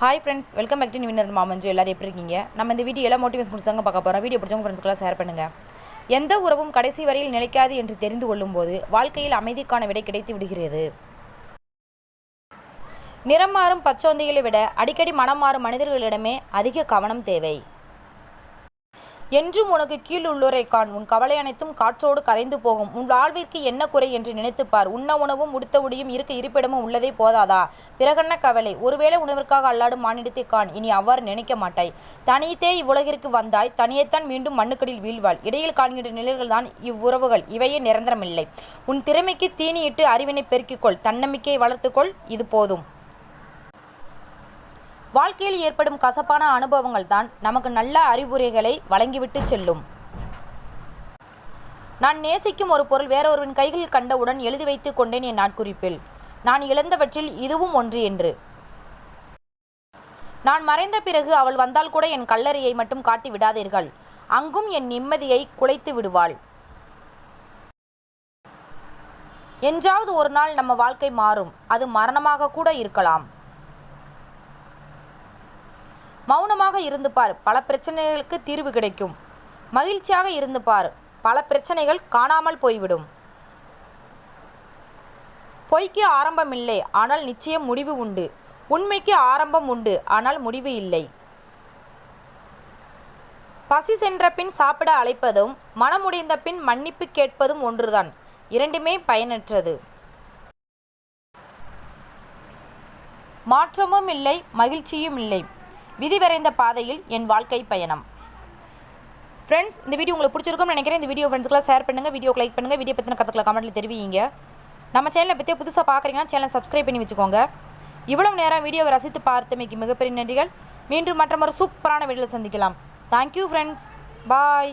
Hi friends, welcome back to நிவினர் மாமஞ்சு. எல்லாரும் எப்படி இருக்கீங்க? நம்ம இந்த வீடியோ எல்லாம் மோட்டிவேஷன் கொடுத்தாங்க பார்க்க போகிறோம். வீடியோ பிடிச்சவங்க ஃப்ரெண்ட்ஸ்க்கெல்லாம் ஷேர் பண்ணுங்கள். எந்த உறவும் கடைசி வரையில் நிலைக்காது என்று தெரிந்து கொள்ளும்போது வாழ்க்கையில் அமைதிக்கான விடை கிடைத்து விடுகிறது. நிறம் மாறும் பச்சோந்திகளை விட அடிக்கடி மனம் மாறும் மனிதர்களிடமே அதிக கவனம் தேவை. என்றும் உனக்கு கீழ் உள்ளோரை காண், உன் கவலை அனைத்தும் காற்றோடு கரைந்து போகும். உன் வாழ்விற்கு என்ன குறை என்று நினைத்துப்பார். உண்ண உணவும் உடுத்த உடையும் இருக்க இருப்பிடமும் உள்ளதே போதாதா? பிறகென்ன கவலை? ஒருவேளை உணவிற்காக அல்லாடும் மானிடத்தை காண். இனி அவ்வாறு நினைக்க மாட்டாய். தனித்தே இவ்வுலகிற்கு வந்தாய், தனியைத்தான் மீண்டும் மண்ணுக்கடியில் வீழ்வாள். இடையில் காண்கின்ற நிலைகள் தான் இவ்வுறவுகள், இவையே நிரந்தரமில்லை. உன் திறமைக்கு தீனியிட்டு அறிவினை பெருக்கிக்கொள், தன்னம்பிக்கையை வளர்த்துக்கொள், இது போதும். வாழ்க்கையில் ஏற்படும் கசப்பான அனுபவங்கள் தான் நமக்கு நல்ல அறிவுரைகளை வழங்கிவிட்டு செல்லும். நான் நேசிக்கும் ஒரு பொருள் வேறொருவன் கைகளில் கண்டவுடன் எழுதி வைத்து கொண்டேன் என் நாட்குறிப்பில். நான் இழந்தவற்றில் இதுவும் ஒன்று என்று. நான் மறைந்த பிறகு அவள் வந்தால் கூட என் கல்லறையை மட்டும் காட்டி விடாதீர்கள். அங்கும் என் நிம்மதியை குலைத்து விடுவாள். என்றாவது ஒரு நாள் நம்ம வாழ்க்கை மாறும். அது மரணமாக கூட இருக்கலாம். மௌனமாக இருந்து பார், பல பிரச்சனைகளுக்கு தீர்வு கிடைக்கும். மகிழ்ச்சியாக இருந்து பார், பல பிரச்சனைகள் காணாமல் போய்விடும். பொய்க்கு ஆரம்பம் இல்லை, ஆனால் நிச்சயம் முடிவு உண்டு. உண்மைக்கு ஆரம்பம் உண்டு, ஆனால் முடிவு இல்லை. பசி சென்ற பின் சாப்பிட அழைப்பதும் மனமுடைந்த பின் மன்னிப்பு கேட்பதும் ஒன்றுதான். இரண்டுமே பயனற்றது. மாற்றமும் இல்லை, மகிழ்ச்சியும் இல்லை. விதி வரைந்த பாதையில் என் வாழ்க்கை பயணம். ஃப்ரெண்ட்ஸ், இந்த வீடியோ உங்களுக்கு பிடிச்சிருக்கும்னு நினைக்கிறேன். இந்த வீடியோ ஃப்ரெண்ட்ஸ்க்குலாம் ஷேர் பண்ணுங்கள், வீடியோக்கு லைக் பண்ணுங்கள். வீடியோ பற்றின கருத்துக்களை கமெண்ட்டில் தெரிவிங்க. நம்ம சேனலை பற்றி புதுசாக பார்க்குறீங்கன்னா சேனலை சப்ஸ்கிரைப் பண்ணி வச்சுக்கோங்க. இவ்வளவு நேரம் வீடியோவை ரசித்து பார்த்தமைக்கு மிகப்பெரிய நன்றிகள். மீண்டும் மற்றொரு சூப்பரான வீடியோவில் சந்திக்கலாம். தேங்க்யூ ஃப்ரெண்ட்ஸ், பாய்.